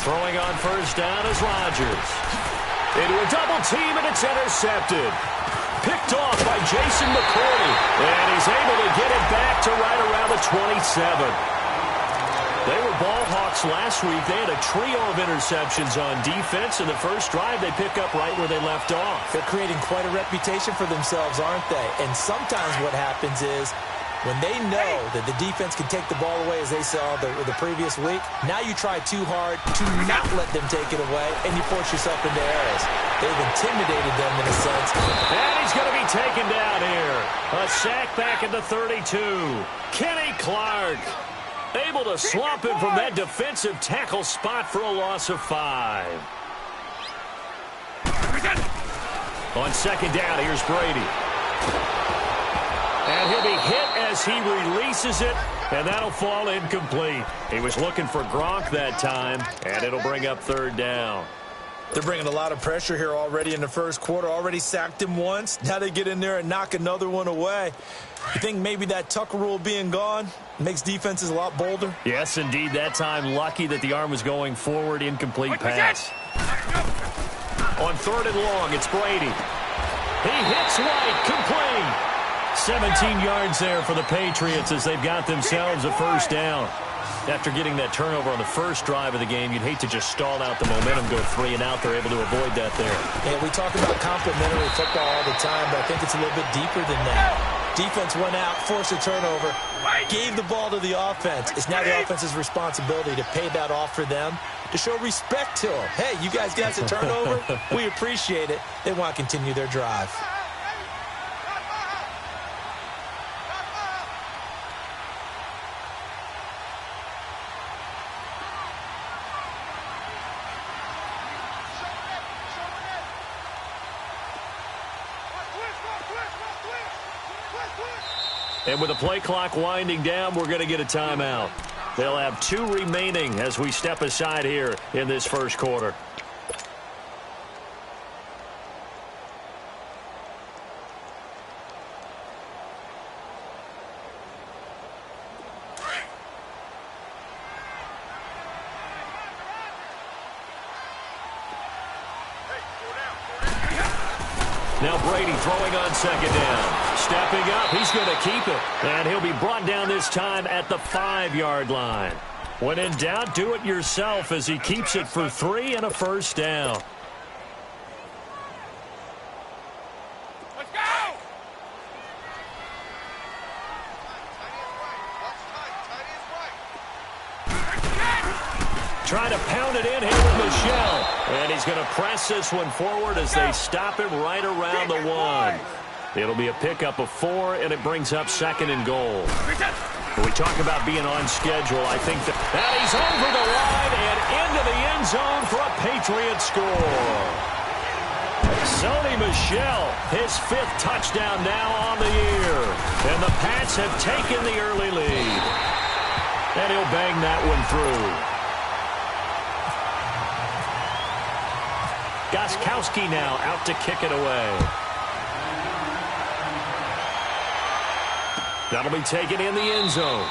Throwing on first down is Rodgers. Into a double team, and it's intercepted. Picked off by Jason McCourty, and he's able to get it back to right around the 27. They were ball hawks last week. They had a trio of interceptions on defense. In the first drive, they pick up right where they left off. They're creating quite a reputation for themselves, aren't they? And sometimes what happens is when they know that the defense can take the ball away, as they saw the previous week, now you try too hard to not let them take it away, and you force yourself into errors. They've intimidated them in a sense. And he's going to be taken down here. A sack back at the 32. Kenny Clark able to swamp him from that defensive tackle spot for a loss of 5. On second down, here's Brady. And he'll be hit as he releases it, and that'll fall incomplete. He was looking for Gronk that time, and it'll bring up third down. They're bringing a lot of pressure here already in the first quarter. Already sacked him once. Now they get in there and knock another one away. You think maybe that Tucker rule being gone makes defenses a lot bolder? Yes, indeed. That time, lucky that the arm was going forward. Incomplete pass. On third and long, it's Brady. He hits White. Complete. 17 yards there for the Patriots as they've got themselves a first down. After getting that turnover on the first drive of the game, you'd hate to just stall out the momentum, go 3 and out. They're able to avoid that there. Yeah, we talk about complementary football all the time, but I think it's a little bit deeper than that. Defense went out, forced a turnover, gave the ball to the offense. It's now the offense's responsibility to pay that off for them, to show respect to them. Hey, you guys got a turnover? We appreciate it. They want to continue their drive. And with the play clock winding down, we're going to get a timeout. They'll have 2 remaining as we step aside here in this first quarter. Now Brady throwing on second down. Stepping up, he's going to keep it. And he'll be brought down this time at the 5-yard line. When in doubt, do it yourself as he keeps it for 3 and a first down. Let's go! Trying to pound it in here with Michelle. And he's going to press this one forward as they stop him right around the 1. It'll be a pickup of 4, and it brings up second and goal. When we talk about being on schedule, I think that he's over the line and into the end zone for a Patriot score. Sony Michel, his 5th touchdown now on the year. And the Pats have taken the early lead. And he'll bang that one through. Gostkowski now out to kick it away. That'll be taken in the end zone.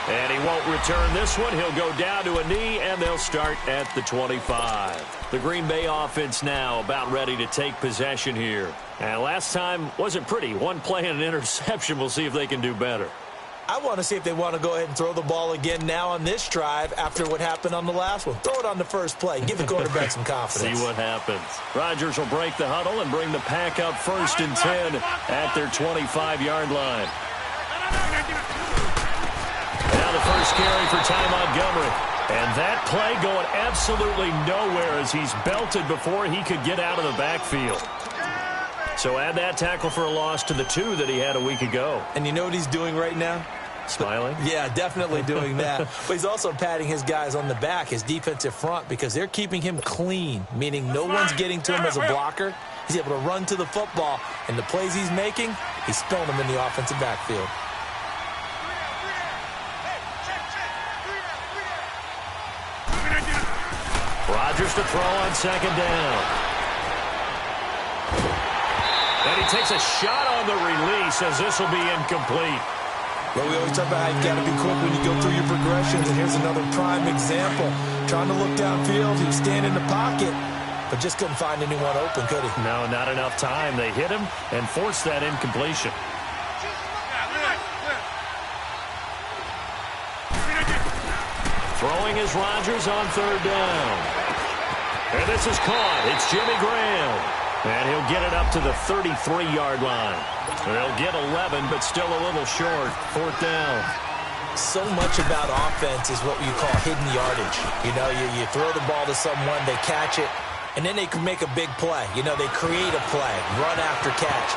And he won't return this one. He'll go down to a knee, and they'll start at the 25. The Green Bay offense now about ready to take possession here. And last time wasn't pretty. 1 play and an interception. We'll see if they can do better. I want to see if they want to go ahead and throw the ball again now on this drive after what happened on the last one. Throw it on the first play. Give the quarterback some confidence. See what happens. Rodgers will break the huddle and bring the pack up 1st and 10 at their 25-yard line. Now the first carry for Ty Montgomery. And that play going absolutely nowhere as he's belted before he could get out of the backfield. So add that tackle for a loss to the 2 that he had a week ago. And you know what he's doing right now? Smiling? Yeah, definitely doing that. But he's also patting his guys on the back, his defensive front, because they're keeping him clean, meaning no one's getting to him as a blocker. He's able to run to the football, and the plays he's making, he's spilling them in the offensive backfield. Rodgers to throw on second down. And he takes a shot on the release as this will be incomplete. Well, we always talk about how you've got to be quick when you go through your progressions, and here's another prime example. trying to look downfield. He was standing in the pocket, but just couldn't find anyone open, could he? No, not enough time. They hit him and forced that incompletion. Throwing is Rodgers on third down. And this is caught. It's Jimmy Graham. And he'll get it up to the 33-yard line. They'll get 11, but still a little short. Fourth down. So much about offense is what you call hidden yardage. You know, you throw the ball to someone, they catch it, and then they can make a big play. You know, they create a play, run after catch.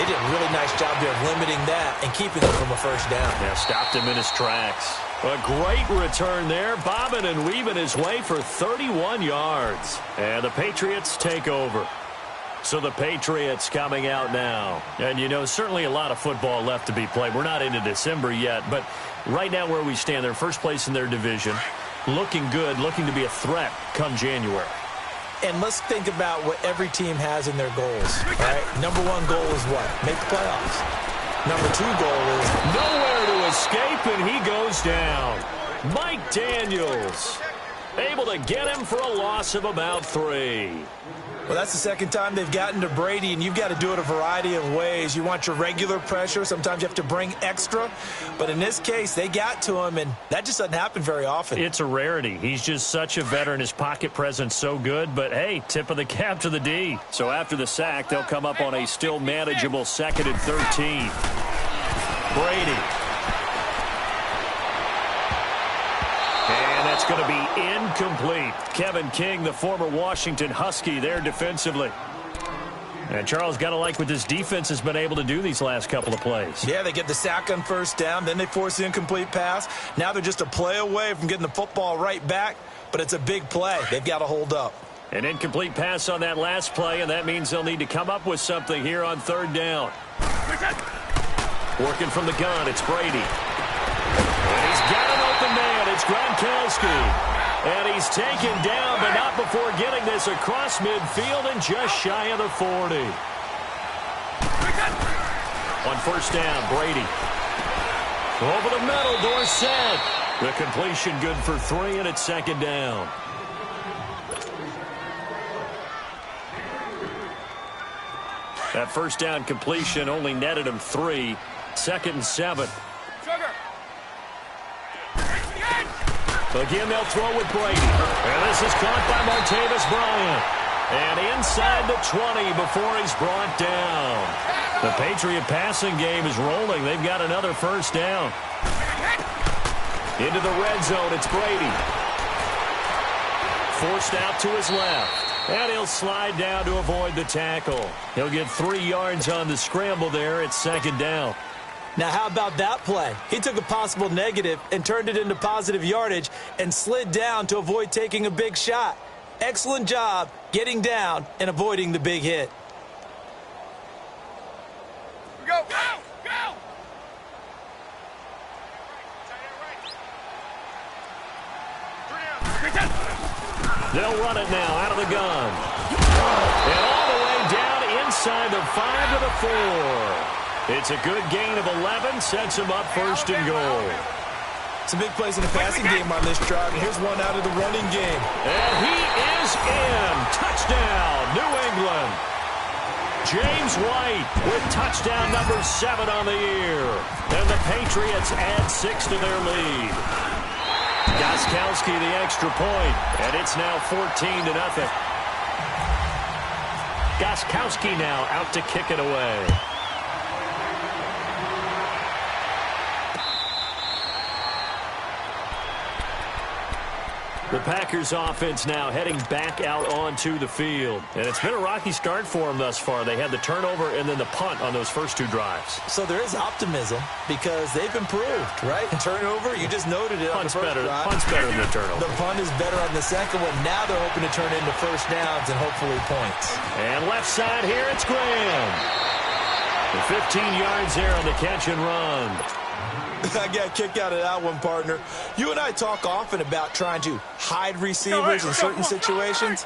They did a really nice job there of limiting that and keeping it from a first down. Yeah, stopped him in his tracks. A great return there, bobbing and weaving his way for 31 yards. And the Patriots take over. So the Patriots coming out now. And, you know, certainly a lot of football left to be played. We're not into December yet, but right now where we stand, they're first place in their division. Looking good, looking to be a threat come January. And let's think about what every team has in their goals, right? Number one goal is what? Make the playoffs. Number two goal is nowhere to escape, and he goes down. Mike Daniels able to get him for a loss of about 3. Well, that's the second time they've gotten to Brady, and you've got to do it a variety of ways. You want your regular pressure. Sometimes you have to bring extra. But in this case, they got to him, and that just doesn't happen very often. It's a rarity. He's just such a veteran. His pocket presence so good. But, hey, tip of the cap to the D. So after the sack, they'll come up on a still manageable 2nd and 13. Brady. And that's going to be incomplete. Kevin King, the former Washington Husky, there defensively. And Charles, got to like what this defense has been able to do these last couple of plays. Yeah, they get the sack on first down, then they force the incomplete pass. Now they're just a play away from getting the football right back, but it's a big play. They've got to hold up. An incomplete pass on that last play, and that means they'll need to come up with something here on third down. Working from the gun, it's Brady. And he's got an open man. It's Gronkowski. And he's taken down, but not before getting this across midfield and just shy of the 40. On first down, Brady. Over the middle, Dorsett. The completion good for 3, and it's 2nd down. That first down completion only netted him 3. 2nd and 7. Again, they'll throw with Brady. And this is caught by Martavis Bryant. And inside the 20 before he's brought down. The Patriot passing game is rolling. They've got another first down. Into the red zone, it's Brady. Forced out to his left. And he'll slide down to avoid the tackle. He'll get 3 yards on the scramble there. It's 2nd down. Now, how about that play? He took a possible negative and turned it into positive yardage and slid down to avoid taking a big shot. Excellent job getting down and avoiding the big hit. Go, go, go! They'll run it now out of the gun. And all the way down inside the 5 to the 4. It's a good gain of 11, sets him up 1st and goal. Some big plays in the passing game on this drive, and here's one out of the running game. And he is in. Touchdown, New England. James White with touchdown number 7 on the year. And the Patriots add 6 to their lead. Gostkowski the extra point, and it's now 14-0. Gostkowski now out to kick it away. The Packers offense now heading back out onto the field. And it's been a rocky start for them thus far. They had the turnover and then the punt on those first 2 drives. So there is optimism because they've improved, right? Turnover, you just noted it on the first drive. Punt's better than the turnover. The punt is better on the second one. Now they're hoping to turn into first downs and hopefully points. And left side here, it's Graham. The 15 yards there on the catch and run. I got a kick out of that one, partner. You and I talk often about trying to hide receivers in certain situations,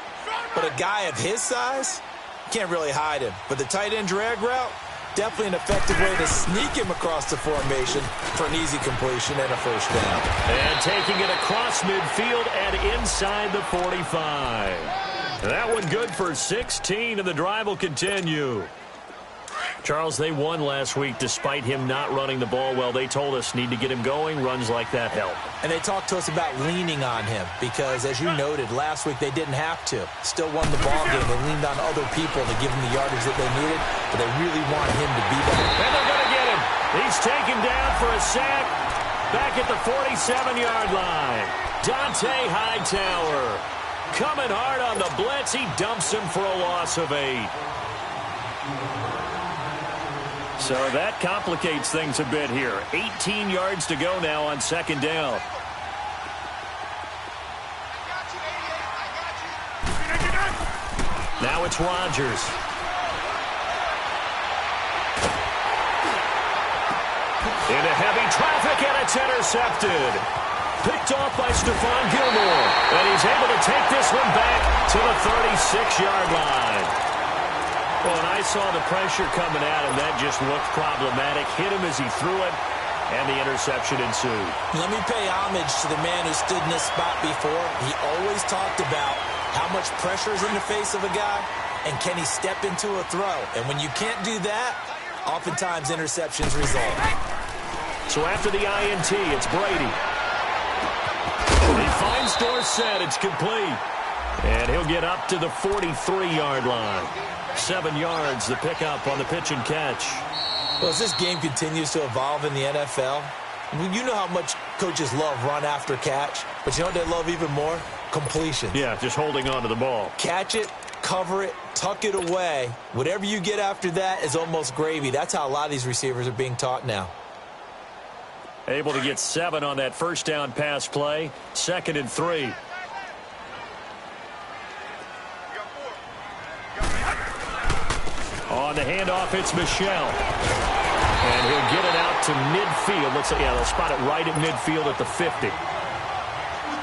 but a guy of his size, can't really hide him. But the tight end drag route, definitely an effective way to sneak him across the formation for an easy completion and a first down. And taking it across midfield and inside the 45. That one good for 16, and the drive will continue. Charles, they won last week despite him not running the ball well. They told us need to get him going. Runs like that help. And they talked to us about leaning on him because, as you noted, last week they didn't have to. Still won the ball game. They leaned on other people to give him the yardage that they needed, but they really want him to be there. And they're going to get him. He's taken down for a sack back at the 47-yard line. Dante Hightower coming hard on the blitz. He dumps him for a loss of 8. So that complicates things a bit here. 18 yards to go now on second down. Now it's Rodgers. Into heavy traffic, and it's intercepted. Picked off by Stephon Gilmore. And he's able to take this one back to the 36-yard line. Well, and I saw the pressure coming at him. That just looked problematic. Hit him as he threw it, and the interception ensued. Let me pay homage to the man who stood in this spot before. He always talked about how much pressure is in the face of a guy, and can he step into a throw. And when you can't do that, oftentimes interceptions result. So after the INT, it's Brady. He finds Dorsett. It's complete. And he'll get up to the 43-yard line. 7 yards, the pickup on the pitch and catch. Well, as this game continues to evolve in the NFL, you know how much coaches love run after catch, but you know what they love even more? Completion. Yeah, just holding on to the ball. Catch it, cover it, tuck it away. Whatever you get after that is almost gravy. That's how a lot of these receivers are being taught now. Able to get 7 on that first down pass play. 2nd and 3. On the handoff, it's Michel. And he'll get it out to midfield. Looks like, yeah, they'll spot it right at midfield at the 50.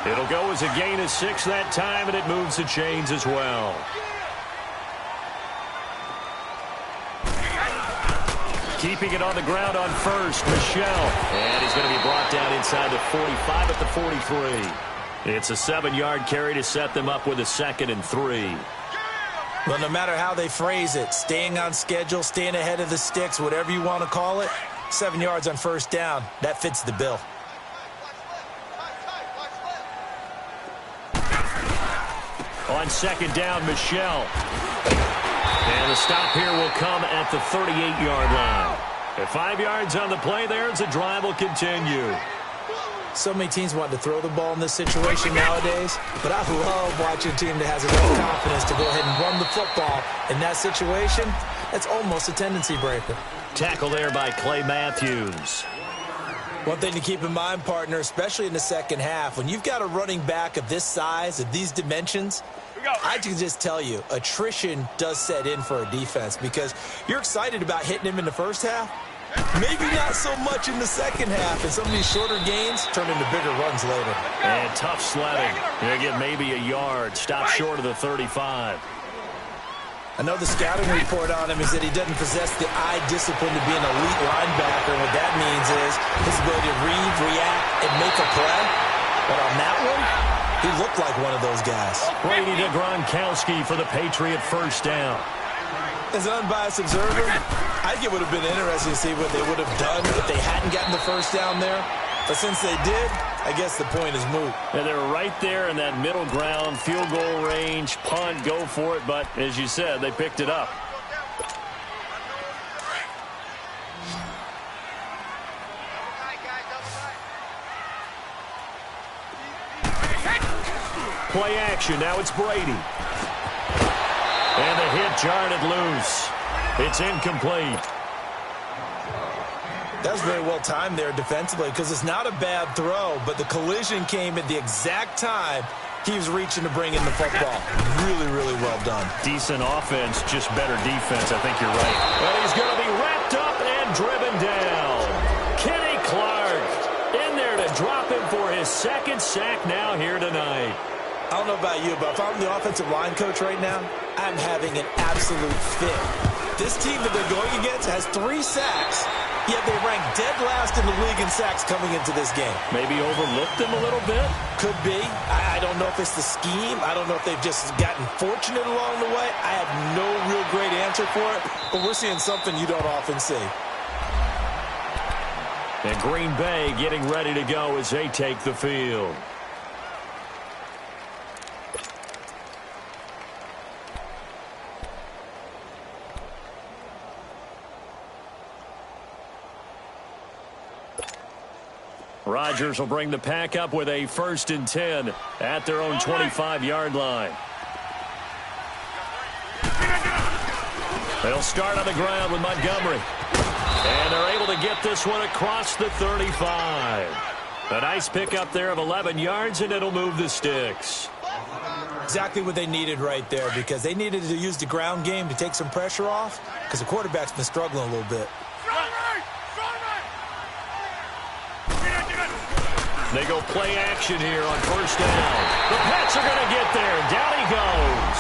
It'll go as a gain of 6 that time, and it moves the chains as well. Keeping it on the ground on first, Michel. And he's going to be brought down inside the 45 at the 43. It's a 7-yard carry to set them up with a 2nd and 3. Well, no matter how they phrase it, staying on schedule, staying ahead of the sticks, whatever you want to call it, 7 yards on first down, that fits the bill. On second down, Michel. And the stop here will come at the 38-yard line. At 5 yards on the play there, as the drive will continue. So many teams want to throw the ball in this situation nowadays, but I love watching a team that has enough confidence to go ahead and run the football. In that situation, that's almost a tendency breaker. Tackle there by Clay Matthews. One thing to keep in mind, partner, especially in the second half, when you've got a running back of this size, of these dimensions, I can just tell you, attrition does set in for a defense because you're excited about hitting him in the first half. Maybe not so much in the second half, and some of these shorter gains turn into bigger runs later. And tough sledding. They get maybe a yard. Stop short of the 35. I know the scouting report on him is that he doesn't possess the eye discipline to be an elite linebacker. What that means is his ability to read, react, and make a play. But on that one, he looked like one of those guys. Brady to Gronkowski for the Patriot first down. As an unbiased observer, I think it would have been interesting to see what they would have done if they hadn't gotten the first down there. But since they did, I guess the point is moot. And they were right there in that middle ground, field goal range, punt, go for it. But as you said, they picked it up. Play action. Now it's Brady. And the hit jarred it loose. It's incomplete. That was very well timed there defensively because it's not a bad throw, but the collision came at the exact time he was reaching to bring in the football. Really, really well done. Decent offense, just better defense. I think you're right. But he's going to be wrapped up and driven down. Kenny Clark in there to drop him for his second sack now here tonight. I don't know about you, but if I'm the offensive line coach right now, I'm having an absolute fit. This team that they're going against has 3 sacks, yet they rank dead last in the league in sacks coming into this game. Maybe overlooked them a little bit? Could be. I don't know if it's the scheme. I don't know if they've just gotten fortunate along the way. I have no real great answer for it, but we're seeing something you don't often see. And Green Bay getting ready to go as they take the field. Rodgers will bring the pack up with a 1st and 10 at their own 25-yard line. They'll start on the ground with Montgomery. And they're able to get this one across the 35. A nice pickup there of 11 yards, and it'll move the sticks. Exactly what they needed right there, because they needed to use the ground game to take some pressure off, because the quarterback's been struggling a little bit. They go play action here on 1st down. The Pats are going to get there. Down he goes.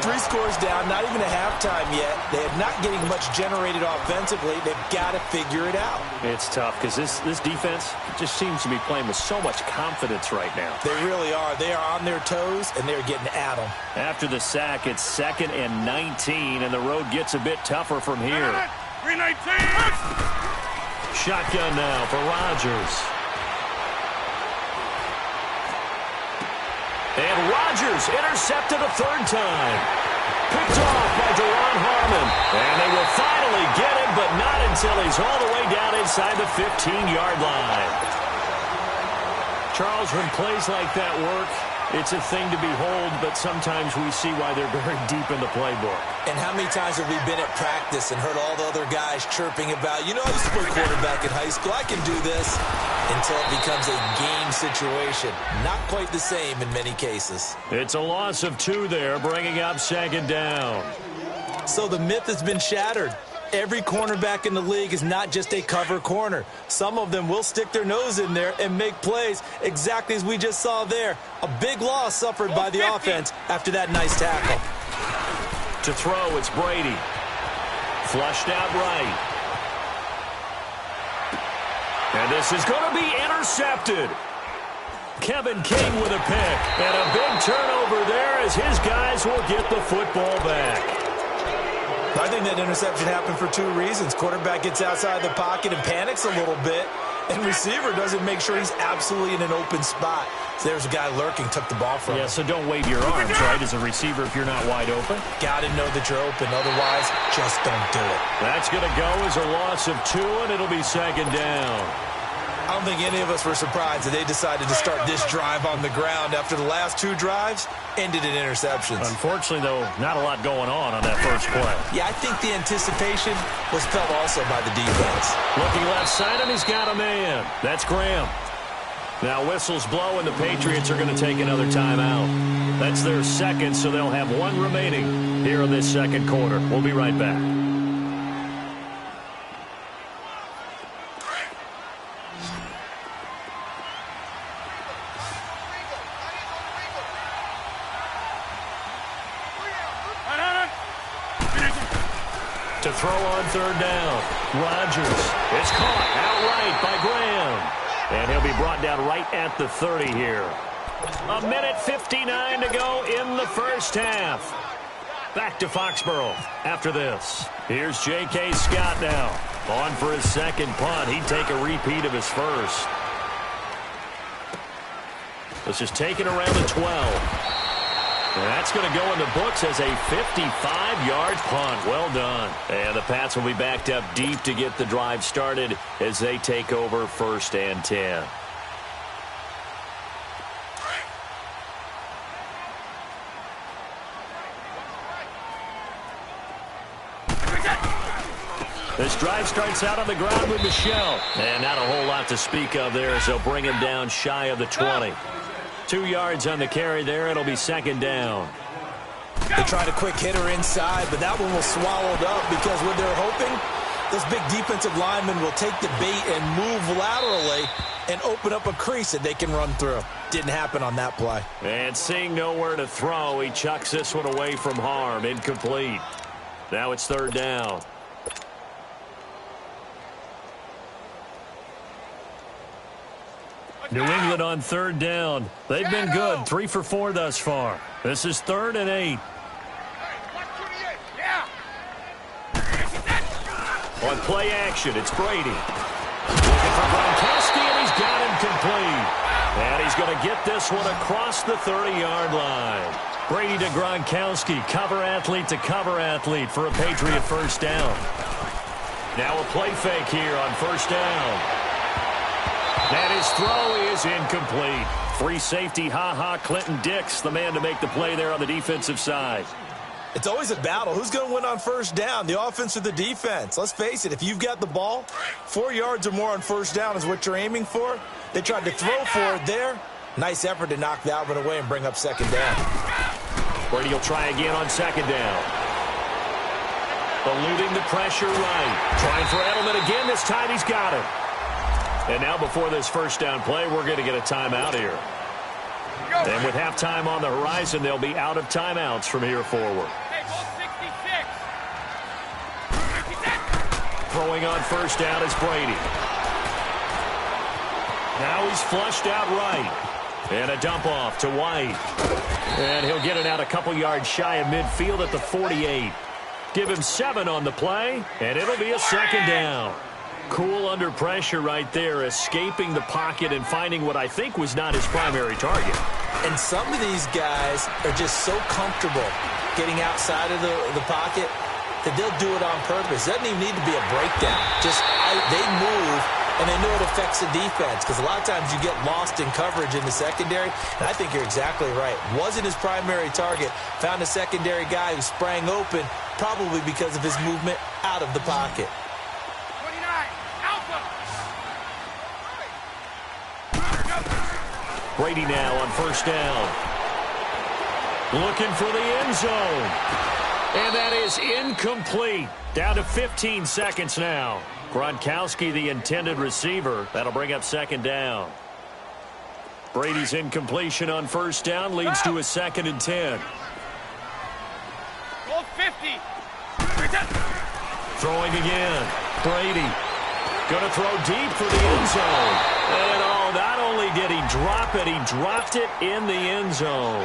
3 scores down, not even a halftime yet. They are not getting much generated offensively. They've got to figure it out. It's tough because this defense just seems to be playing with so much confidence right now. They really are. They are on their toes, and they're getting at them. After the sack, it's 2nd and 19, and the road gets a bit tougher from here. 319. Shotgun now for Rodgers. And Rodgers intercepted a 3rd time. Picked off by Deron Harmon. And they will finally get him, but not until he's all the way down inside the 15-yard line. Charles, when plays like that work, it's a thing to behold, but sometimes we see why they're very deep in the playbook. And how many times have we been at practice and heard all the other guys chirping about, you know, I used to play quarterback in high school, I can do this, until it becomes a game situation. Not quite the same in many cases. It's a loss of 2 there, bringing up 2nd down. So the myth has been shattered. Every cornerback in the league is not just a cover corner. Some of them will stick their nose in there and make plays exactly as we just saw there. A big loss suffered by the offense after that nice tackle. To throw, it's Brady. Flushed out right. And this is going to be intercepted. Kevin King with a pick. And a big turnover there as his guys will get the football back. I think that interception happened for 2 reasons. Quarterback gets outside the pocket and panics a little bit, and receiver doesn't make sure he's absolutely in an open spot. So there's a guy lurking, took the ball from him. Yeah, so don't wave your arms, right, as a receiver if you're not wide open. Got to know that you're open. Otherwise, just don't do it. That's going to go as a loss of 2, and it'll be 2nd down. I don't think any of us were surprised that they decided to start this drive on the ground after the last 2 drives ended in interceptions. Unfortunately, though, not a lot going on that first play. Yeah, I think the anticipation was felt also by the defense. Looking left side, and he's got a man. That's Graham. Now whistles blow, and the Patriots are going to take another timeout. That's their 2nd, so they'll have 1 remaining here in this 2nd quarter. We'll be right back. To throw on 3rd down. Rodgers. It's caught outright by Graham. And he'll be brought down right at the 30 here. 1:59 to go in the first half. Back to Foxborough after this. Here's J.K. Scott now. On for his 2nd punt. He'd take a repeat of his first. This is taken around the 12. And that's going to go in the books as a 55-yard punt. Well done. And the Pats will be backed up deep to get the drive started as they take over 1st and 10. This drive starts out on the ground with Michel. And not a whole lot to speak of there as they'll bring him down shy of the 20. 2 yards on the carry there. It'll be 2nd down. They tried a quick hitter inside, but that one was swallowed up because what they're hoping, those big defensive linemen will take the bait and move laterally and open up a crease that they can run through. Didn't happen on that play. And seeing nowhere to throw, he chucks this one away from harm. Incomplete. Now it's third down. New England on third down. They've been good, 3 for 4 thus far. This is 3rd and 8. On play action, it's Brady. Looking for Gronkowski, and he's got him complete. And he's going to get this one across the 30-yard line. Brady to Gronkowski, cover athlete to cover athlete for a Patriot first down. Now a play fake here on first down. And his throw is incomplete. Free safety, Clinton Dix, the man to make the play there on the defensive side. It's always a battle. Who's going to win on first down, the offense or the defense? Let's face it, if you've got the ball, 4 yards or more on first down is what you're aiming for. They tried to throw for it there. Nice effort to knock that one away and bring up second down. Brady will try again on second down. Eluding the pressure right. Trying for Edelman again. This time he's got it. And now before this first down play, we're going to get a timeout here. And with halftime on the horizon, they'll be out of timeouts from here forward. Throwing on first down is Brady. Now he's flushed out right. And a dump off to White. And he'll get it out a couple yards shy of midfield at the 48. Give him 7 on the play, and it'll be a second down. Cool under pressure right there, escaping the pocket and finding what I think was not his primary target. And some of these guys are just so comfortable getting outside of the pocket that they'll do it on purpose. It doesn't even need to be a breakdown. Just they move, and they know it affects the defense, because a lot of times you get lost in coverage in the secondary, and I think you're exactly right. Wasn't his primary target. Found a secondary guy who sprang open, probably because of his movement out of the pocket. Brady now on first down. Looking for the end zone. And that is incomplete. Down to 15 seconds now. Gronkowski, the intended receiver. That'll bring up second down. Brady's incompletion on first down leads to a 2nd and 10. Goal 50. Throwing again. Brady. Going to throw deep for the end zone. And not only did he drop it, he dropped it in the end zone.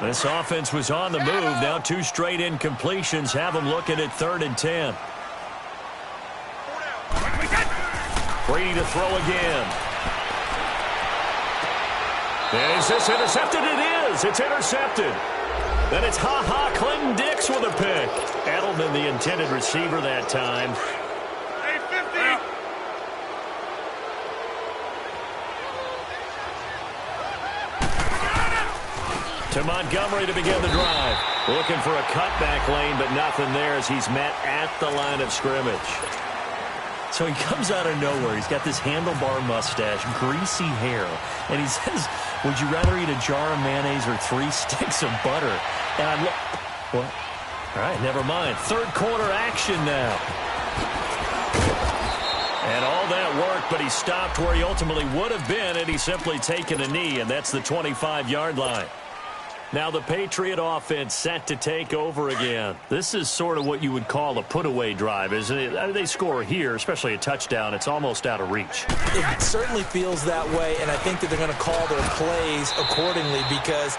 This offense was on the move. Now 2 straight incompletions have them looking at 3rd and 10. Brady to throw again. And is this intercepted? It is. It's intercepted. Then it's Clinton Dix with a pick. Edelman, the intended receiver that time. To Montgomery to begin the drive. Looking for a cutback lane, but nothing there as he's met at the line of scrimmage. So he comes out of nowhere. He's got this handlebar mustache, greasy hair, and he says, would you rather eat a jar of mayonnaise or 3 sticks of butter? And I look, what? All right, never mind. 3rd quarter action now. And all that worked, but he stopped where he ultimately would have been, and he's simply taken a knee, and that's the 25-yard line. Now the Patriot offense set to take over again. This is sort of what you would call a put-away drive, isn't it? They score here, especially a touchdown. It's almost out of reach. It certainly feels that way, and I think that they're going to call their plays accordingly, because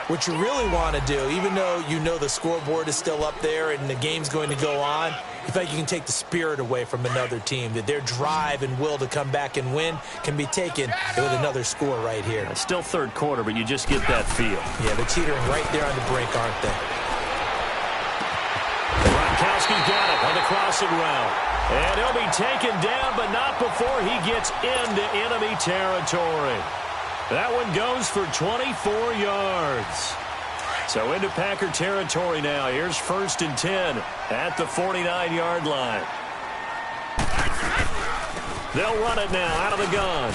what you really want to do, even though you know the scoreboard is still up there and the game's going to go on, you feel like you can take the spirit away from another team, that their drive and will to come back and win can be taken with another score right here. It's still 3rd quarter, but you just get that feel. Yeah, they're teetering right there on the brink, aren't they? Gronkowski got it on the crossing route. And he'll be taken down, but not before he gets into enemy territory. That one goes for 24 yards. So into Packer territory now. Here's 1st and 10 at the 49-yard line. They'll run it now out of the gun.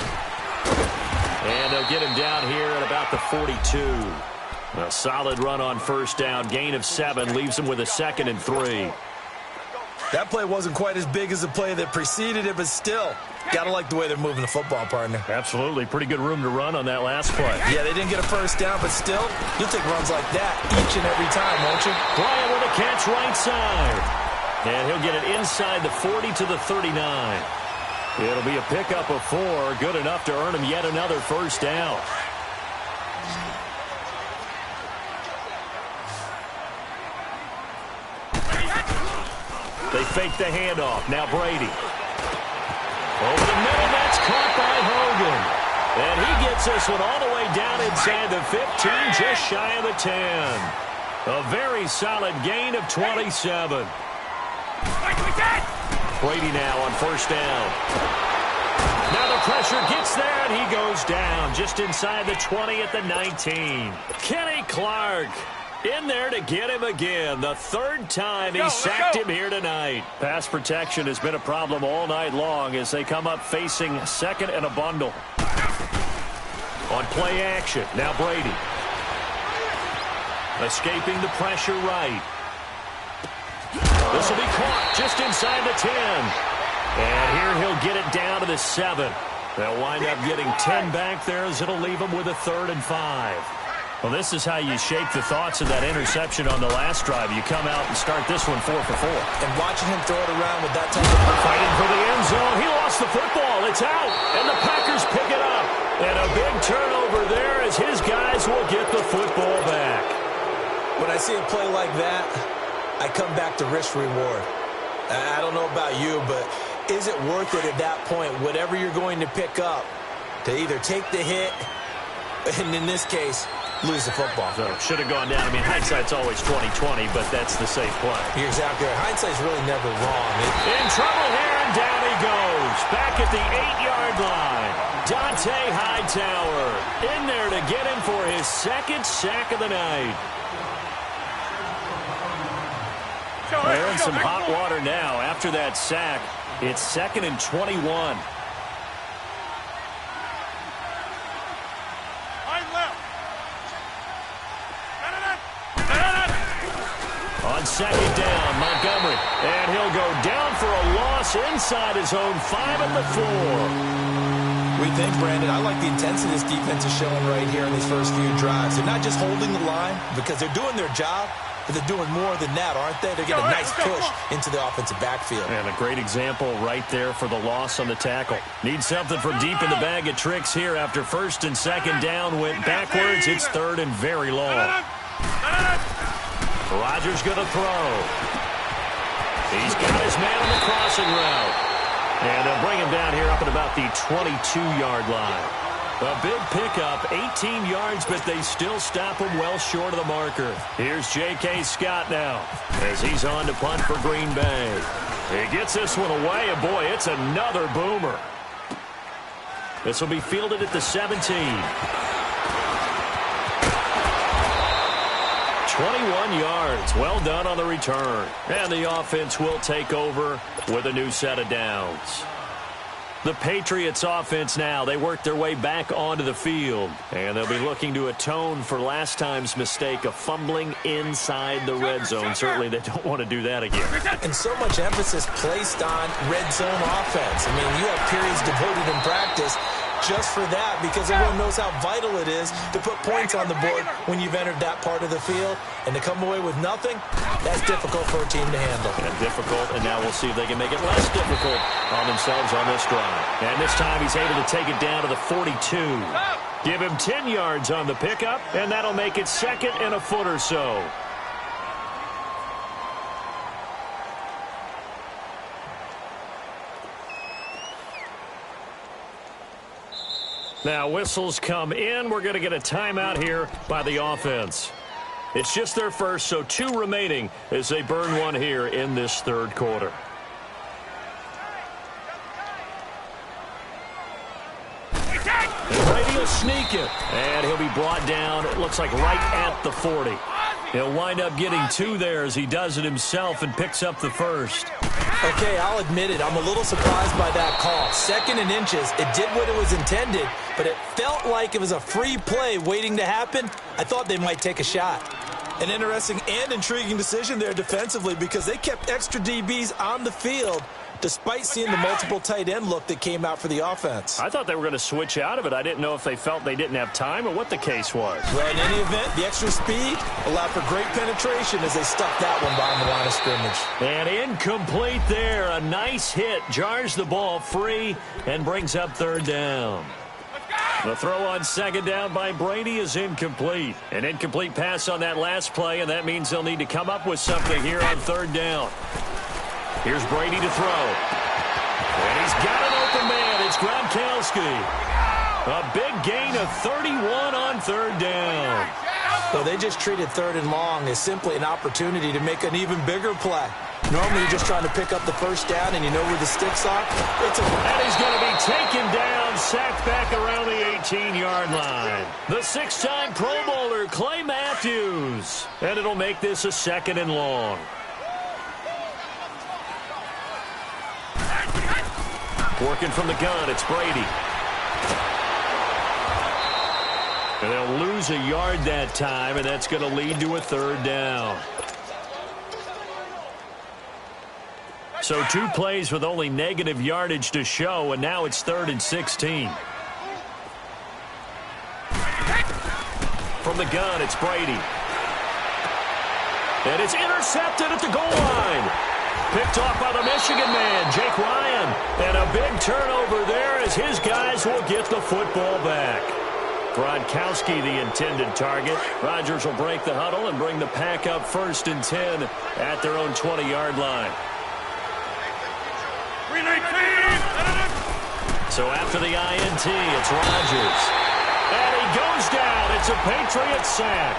And they'll get him down here at about the 42. A solid run on first down. Gain of 7 leaves him with a 2nd and 3. That play wasn't quite as big as the play that preceded it, but still, gotta like the way they're moving the football, partner. Absolutely. Pretty good room to run on that last play. Yeah, they didn't get a first down, but still, you'll take runs like that each and every time, won't you? Bryant with a catch right side. And he'll get it inside the 40 to the 39. It'll be a pickup of 4, good enough to earn him yet another first down. They fake the handoff. Now Brady. Over the middle, that's caught by Hogan. And he gets this one all the way down inside the 15, just shy of the 10. A very solid gain of 27. Brady now on first down. Now the pressure gets there, and he goes down just inside the 20 at the 19. Kenny Clark in there to get him again. The third time he sacked him here tonight. Pass protection has been a problem all night long as they come up facing second and a bundle. On play action, now Brady. Escaping the pressure right. This will be caught just inside the 10. And here he'll get it down to the 7. They'll wind up getting 10 back there as it'll leave them with a 3rd and 5. Well, this is how you shape the thoughts of that interception on the last drive. You come out and start this one 4 for 4. And watching him throw it around with that type of... Fighting for the end zone. He lost the football. It's out. And the Packers pick it up. And a big turnover there as his guys will get the football back. When I see a play like that, I come back to risk reward. I don't know about you, but is it worth it at that point, whatever you're going to pick up, to either take the hit, and in this case, lose the football? So should have gone down. I mean, hindsight's always 20/20, but that's the safe play. You're exactly right. Hindsight's really never wrong. In trouble here, and down he goes. Back at the 8-yard line. Dante Hightower in there to get him for his 2nd sack of the night. They're in some hot water now. After that sack, it's 2nd and 21. On 2nd down, Montgomery. And he'll go down for a loss inside his own 5 at the 4. We think, Brandon, I like the intensity this defense is showing right here in these first few drives. They're not just holding the line because they're doing their job, but they're doing more than that, aren't they? They're getting a nice push into the offensive backfield. And a great example right there for the loss on the tackle. Need something from deep in the bag of tricks here after 1st and 2nd down went backwards. It's 3rd and very long. Rodgers going to throw. He's got his man on the crossing route. And they'll bring him down here up at about the 22-yard line. A big pickup, 18 yards, but they still stop him well short of the marker. Here's J.K. Scott now as he's on to punt for Green Bay. He gets this one away, and boy, it's another boomer. This will be fielded at the 17. 21 yards. Well done on the return. And the offense will take over with a new set of downs. The Patriots offense now, they work their way back onto the field. And they'll be looking to atone for last time's mistake of fumbling inside the red zone. Certainly they don't want to do that again. And so much emphasis placed on red zone offense. I mean, you have periods devoted in practice just for that because everyone knows how vital it is to put points on the board when you've entered that part of the field. And to come away with nothing, that's difficult for a team to handle. And difficult, and now we'll see if they can make it less difficult on themselves on this drive. And this time he's able to take it down to the 42. Give him 10 yards on the pickup, and that'll make it 2nd and a foot or so. Now whistles come in. We're going to get a timeout here by the offense. It's just their first, so 2 remaining as they burn one here in this 3rd quarter. And Brady will sneak it. And he'll be brought down, it looks like right at the 40. He'll wind up getting 2 there as he does it himself and picks up the 1st. Okay, I'll admit it. I'm a little surprised by that call. 2nd and inches. It did what it was intended, but it felt like it was a free play waiting to happen. I thought they might take a shot. An interesting and intriguing decision there defensively because they kept extra DBs on the field despite seeing the multiple tight end look that came out for the offense. I thought they were going to switch out of it. I didn't know if they felt they didn't have time or what the case was. Well, in any event, the extra speed allowed for great penetration as they stuck that one behind the line of scrimmage. And incomplete there. A nice hit. Jars the ball free and brings up third down. The throw on second down by Brady is incomplete. An incomplete pass on that last play, and that means they'll need to come up with something here on third down. Here's Brady to throw. And he's got an open man. It's Gronkowski. A big gain of 31 on third down. So they just treated third and long as simply an opportunity to make an even bigger play. Normally you're just trying to pick up the first down and you know where the sticks are. And he's going to be taken down, sacked back around the 18-yard line. The six-time Pro Bowler, Clay Matthews. And it'll make this a second and long. Working from the gun, it's Brady. And they'll lose a yard that time, and that's going to lead to a third down. So 2 plays with only negative yardage to show, and now it's 3rd and 16. From the gun, it's Brady. And it's intercepted at the goal line. Picked off by the Michigan man, Jake Ryan. And a big turnover there as his guys will get the football back. Gronkowski, the intended target. Rodgers will break the huddle and bring the pack up 1st and 10 at their own 20-yard line. So after the INT, it's Rodgers. And he goes down. It's a Patriot sack.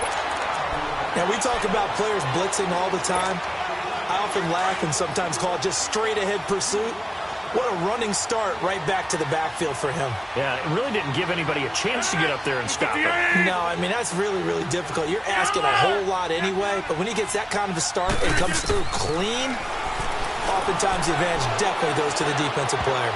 Now, we talk about players blitzing all the time. I often laugh and sometimes call it just straight-ahead pursuit. What a running start right back to the backfield for him. Yeah, it really didn't give anybody a chance to get up there and stop him. No, I mean, that's really, really difficult. You're asking a whole lot anyway, but when he gets that kind of a start and comes through clean, oftentimes the advantage definitely goes to the defensive player.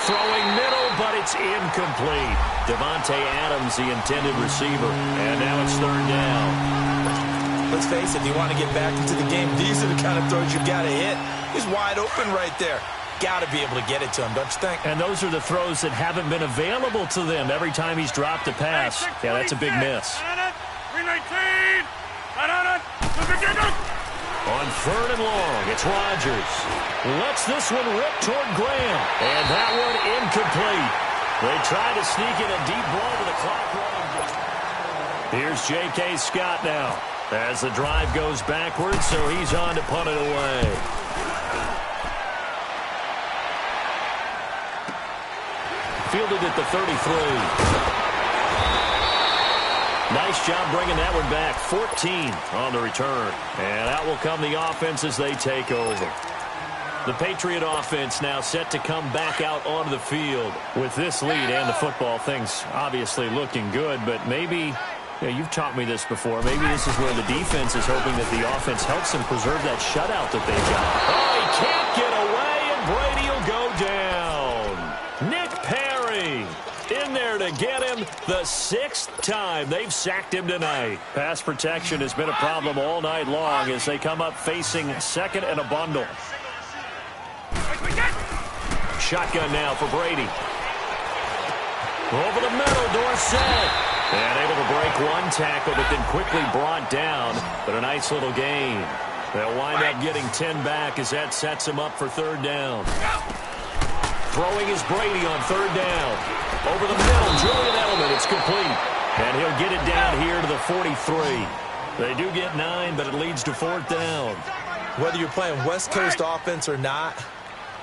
Throwing middle, but it's incomplete. Devontae Adams, the intended receiver. And now it's third down. Let's face it, if you want to get back into the game, these are the kind of throws you've got to hit. He's wide open right there. Got to be able to get it to him, don't you think? And those are the throws that haven't been available to them every time he's dropped a pass. Yeah, that's a big miss. On third and long, it's Rodgers. Lets this one rip toward Graham. And that one incomplete. They try to sneak in a deep ball to the clock running. Here's J.K. Scott now as the drive goes backwards, so he's on to punt it away. Fielded at the 33. Nice job bringing that one back. 14 on the return. And out will come the offense as they take over. The Patriot offense now set to come back out onto the field. With this lead and the football, things obviously looking good, but maybe, you've taught me this before, maybe this is where the defense is hoping that the offense helps them preserve that shutout that they've got. Oh, he can't get away, and Brady will go down. Nick Perry in there to get him the 6th time they've sacked him tonight. Pass protection has been a problem all night long as they come up facing second and a bundle. Shotgun now for Brady. Over the middle, Dorsett. And able to break one tackle, but then quickly brought down. But a nice little gain. They'll wind up getting 10 back as that sets them up for third down. Throwing is Brady on third down. Over the middle, Julian Edelman. It's complete. And he'll get it down here to the 43. They do get 9, but it leads to 4th down. Whether you're playing West Coast offense or not,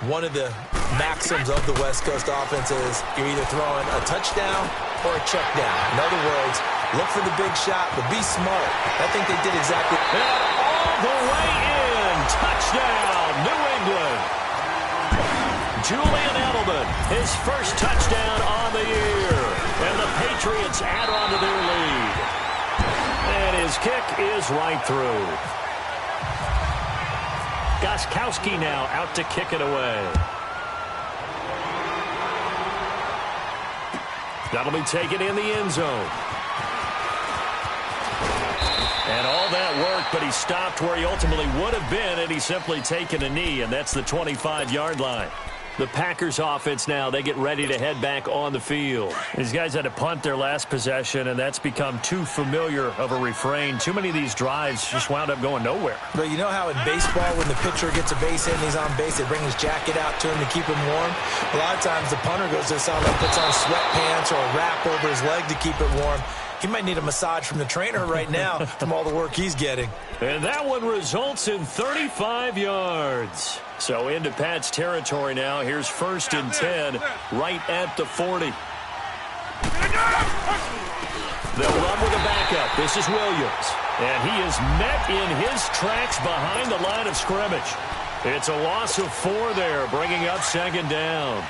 one of the maxims of the West Coast offense is you're either throwing a touchdown or a check down. In other words, look for the big shot, but be smart. I think they did exactly. And all the way in. Touchdown, New England. Julian Edelman, his first touchdown on the year. And the Patriots add on to their lead. And his kick is right through. Gostkowski now out to kick it away. That'll be taken in the end zone. And all that work, but he stopped where he ultimately would have been had he simply taken a knee, and that's the 25-yard line. The Packers offense now, they get ready to head back on the field. These guys had to punt their last possession, and that's become too familiar of a refrain. Too many of these drives just wound up going nowhere. But you know how in baseball, when the pitcher gets a base hit and he's on base, they bring his jacket out to him to keep him warm? A lot of times the punter goes to the sideline, puts on sweatpants or a wrap over his leg to keep it warm. He might need a massage from the trainer right now from all the work he's getting. And that one results in 35 yards. So into Pat's territory now. Here's 1st and 10 right at the 40. They'll run with a backup. This is Williams. And he is met in his tracks behind the line of scrimmage. It's a loss of 4 there, bringing up 2nd down.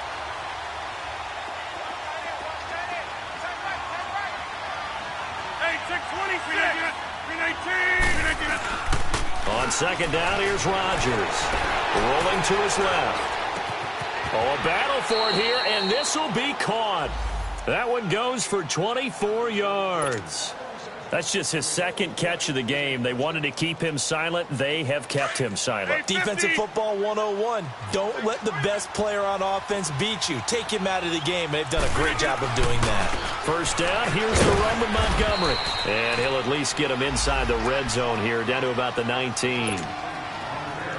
On 2nd down, here's Rodgers. Rolling to his left. Oh, a battle for it here, and this will be caught. That one goes for 24 yards. That's just his 2nd catch of the game. They wanted to keep him silent. They have kept him silent. Defensive football 101. Don't let the best player on offense beat you. Take him out of the game. They've done a great job of doing that. 1st down. Here's the run to Montgomery. And he'll at least get him inside the red zone here, down to about the 19.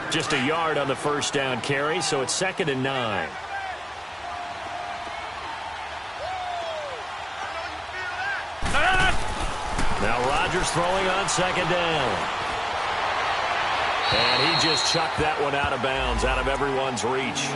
Just a yard on the 1st down carry, so it's 2nd and 9. Now Rodgers throwing on 2nd down. And he just chucked that one out of bounds, out of everyone's reach.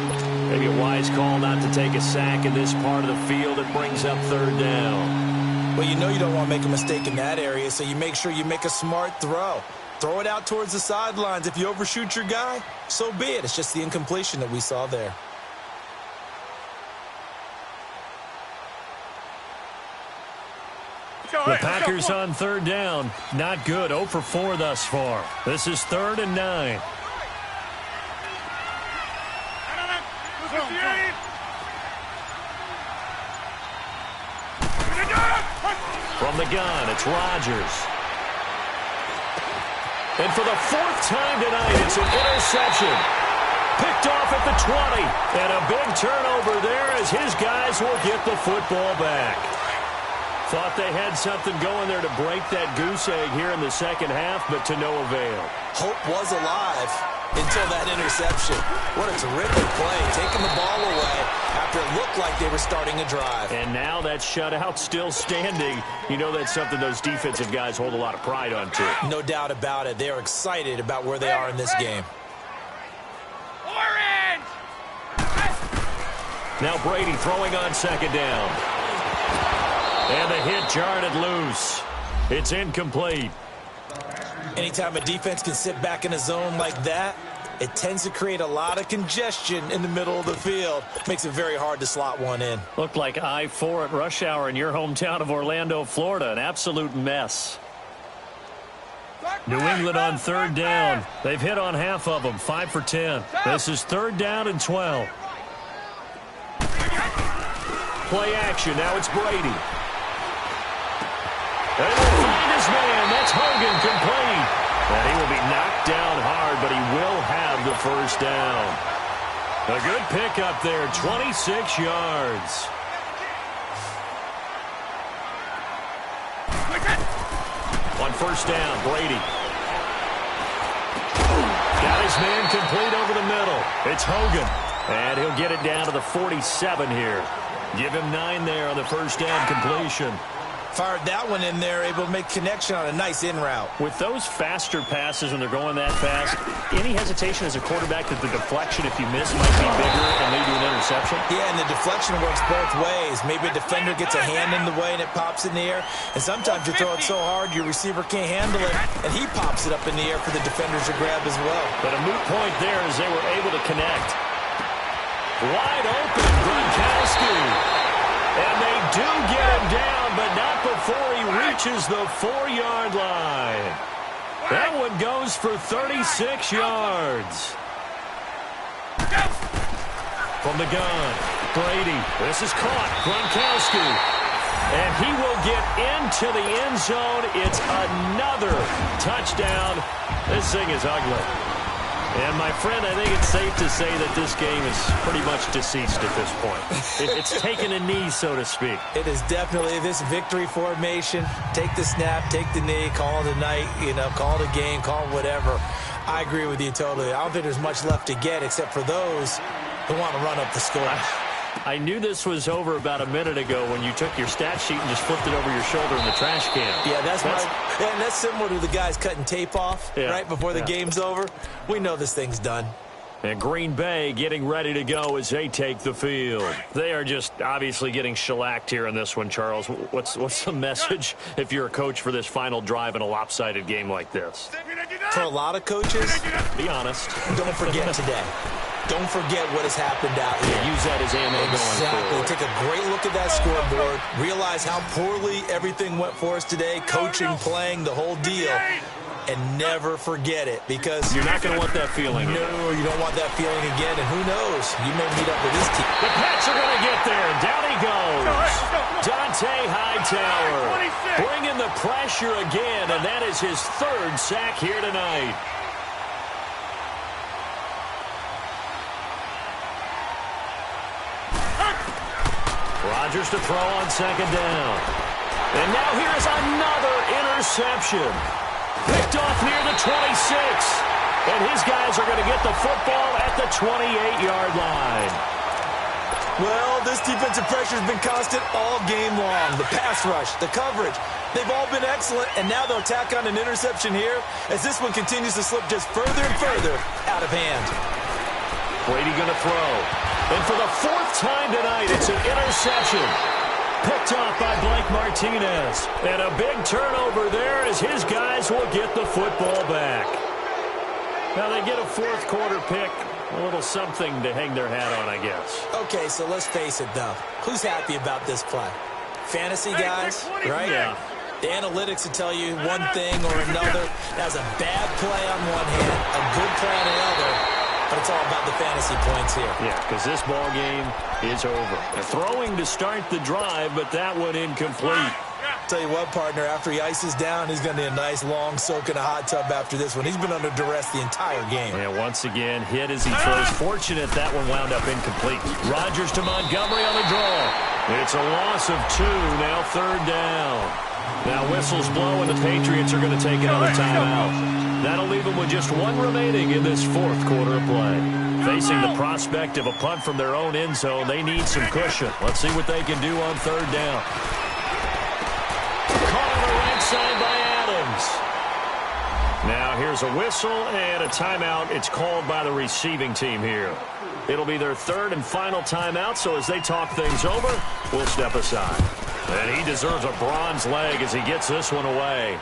Maybe a wise call not to take a sack in this part of the field. It brings up 3rd down. Well, you know you don't want to make a mistake in that area, so you make sure you make a smart throw. Throw it out towards the sidelines. If you overshoot your guy, so be it. It's just the incompletion that we saw there. The Packers on 3rd down. Not good. 0 for 4 thus far. This is 3rd and 9. From the gun, it's Rodgers. And for the 4th time tonight, it's an interception. Picked off at the 20. And a big turnover there as his guys will get the football back. Thought they had something going there to break that goose egg here in the 2nd half, but to no avail. Hope was alive until that interception. What a terrific play, taking the ball away after it looked like they were starting a drive. And now that shutout still standing. You know that's something those defensive guys hold a lot of pride on, too. No doubt about it. They are excited about where they are in this game. Orange! Now Brady throwing on 2nd down. And the hit jarred it loose. It's incomplete. Anytime a defense can sit back in a zone like that, it tends to create a lot of congestion in the middle of the field. Makes it very hard to slot one in. Looked like I-4 at rush hour in your hometown of Orlando, Florida. An absolute mess. New England on 3rd down. They've hit on half of them, 5 for 10. This is 3rd down and 12. Play action. Now it's Brady. And he'll find his man. That's Hogan complete. And he will be knocked down hard, but he will have the 1st down. A good pickup there, 26 yards. On 1st down, Brady. Got his man complete over the middle. It's Hogan. And he'll get it down to the 47 here. Give him 9 there on the 1st down completion. Fired that one in there, able to make connection on a nice in route. With those faster passes when they're going that fast, any hesitation as a quarterback that the deflection, if you miss, might be bigger and lead to an interception? Yeah, and the deflection works both ways. Maybe a defender gets a hand in the way and it pops in the air. And sometimes you throw it so hard your receiver can't handle it, and he pops it up in the air for the defenders to grab as well. But a moot point there as they were able to connect. Wide open, Gronkowski. And they do get him down, but not before he reaches the 4-yard line. That one goes for 36 yards. From the gun, Brady. This is caught. Gronkowski. And he will get into the end zone. It's another touchdown. This thing is ugly. And, my friend, I think it's safe to say that this game is pretty much deceased at this point. It's taken a knee, so to speak. It is definitely this victory formation. Take the snap, take the knee, call it a night, call it a game, call it whatever. I agree with you totally. I don't think there's much left to get except for those who want to run up the score. I knew this was over about a minute ago when you took your stat sheet and just flipped it over your shoulder in the trash can. Yeah, that's similar to the guys cutting tape off right before the game's over. We know this thing's done. And Green Bay getting ready to go as they take the field. They are just obviously getting shellacked here in this one, Charles. What's the message if you're a coach for this final drive in a lopsided game like this? For a lot of coaches, be honest. Don't forget today. Don't forget what has happened out here. Use that as ammo going forward. Take a great look at that scoreboard. Realize how poorly everything went for us today. Coaching, playing, the whole deal. And never forget it, because you're not going to want that feeling. No, you don't want that feeling again. And who knows? You may meet up with this team. The Pats are going to get there. Down he goes. Dante Hightower bringing the pressure again, and that is his third sack here tonight. Rodgers to throw on second down. And now here's another interception. Picked off near the 26. And his guys are going to get the football at the 28-yard line. Well, this defensive pressure has been constant all game long. The pass rush, the coverage, they've all been excellent. And now they'll tack on an interception here as this one continues to slip just further and further out of hand. Brady going to throw. And for the fourth time tonight, it's an interception. Picked off by Blake Martinez. And a big turnover there as his guys will get the football back. Now they get a fourth quarter pick. A little something to hang their hat on, I guess. Okay, so let's face it, though. Who's happy about this play? Fantasy guys, right? Yeah. The analytics will tell you one thing or another. That's a bad play on one hand, a good play on the other. But it's all about the fantasy points here. Yeah, because this ball game is over. They're throwing to start the drive, but that one incomplete. Tell you what, partner, after he ices down, he's going to need a nice long soak in a hot tub after this one. He's been under duress the entire game. And once again, hit as he throws. Fortunate that one wound up incomplete. Rodgers to Montgomery on the draw. It's a loss of 2, now third down. Now whistles blow, and the Patriots are going to take another timeout. That'll leave them with just 1 remaining in this fourth quarter of play. Facing the prospect of a punt from their own end zone, they need some cushion. Let's see what they can do on third down. Caught on the right side by Adams. Now here's a whistle and a timeout. It's called by the receiving team here. It'll be their third and final timeout, so as they talk things over, we'll step aside. And he deserves a bronze leg as he gets this one away.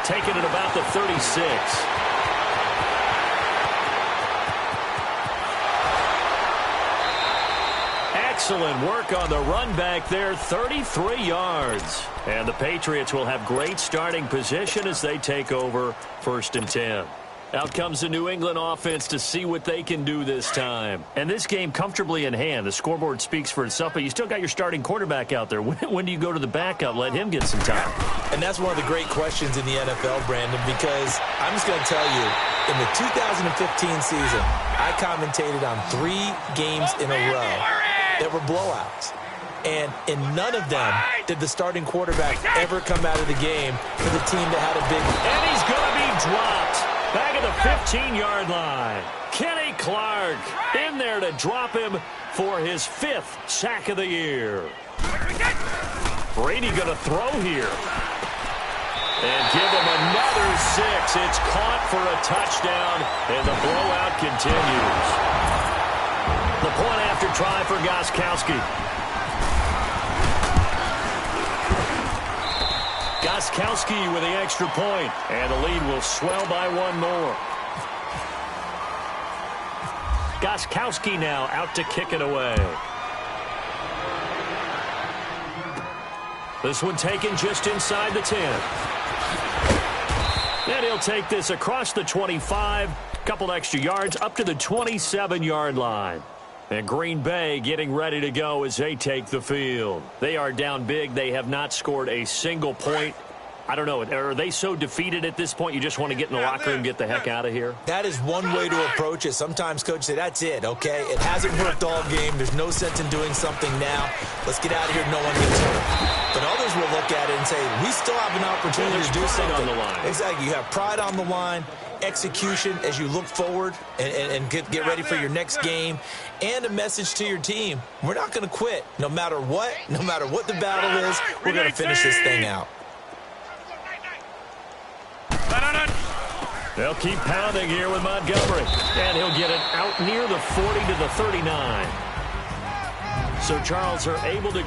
Taking it about the 36. Excellent work on the run back there, 33 yards. And the Patriots will have great starting position as they take over 1st and 10. Out comes the New England offense to see what they can do this time. And this game comfortably in hand. The scoreboard speaks for itself, but you still got your starting quarterback out there. When do you go to the backup? Let him get some time. And that's one of the great questions in the NFL, Brandon, because I'm just going to tell you, in the 2015 season, I commentated on 3 games in a row that were blowouts. And in none of them did the starting quarterback ever come out of the game for the team that had a big... And he's going to be dropped. Back at the 15-yard line. Kenny Clark in there to drop him for his 5th sack of the year. Brady going to throw here. And give him another 6. It's caught for a touchdown, and the blowout continues. The point after try for Gostkowski. Gostkowski with the extra point, and the lead will swell by 1 more. Gostkowski now out to kick it away. This one taken just inside the 10. And he'll take this across the 25, couple extra yards, up to the 27-yard line. And Green Bay getting ready to go as they take the field. They are down big. They have not scored a single point. I don't know. Are they so defeated at this point you just want to get in the locker room and get the heck out of here? That is one way to approach it. Sometimes coaches say, that's it, okay? It hasn't worked all game. There's no sense in doing something now. Let's get out of here. No one gets hurt. But others will look at it and say, we still have an opportunity to do something. On the line. Exactly. You have pride on the line, execution as you look forward and get ready for your next game, and a message to your team. We're not going to quit. No matter what the battle is, we're going to finish this thing out. They'll keep pounding here with Montgomery. And he'll get it out near the 40 to the 39. So Charles are able to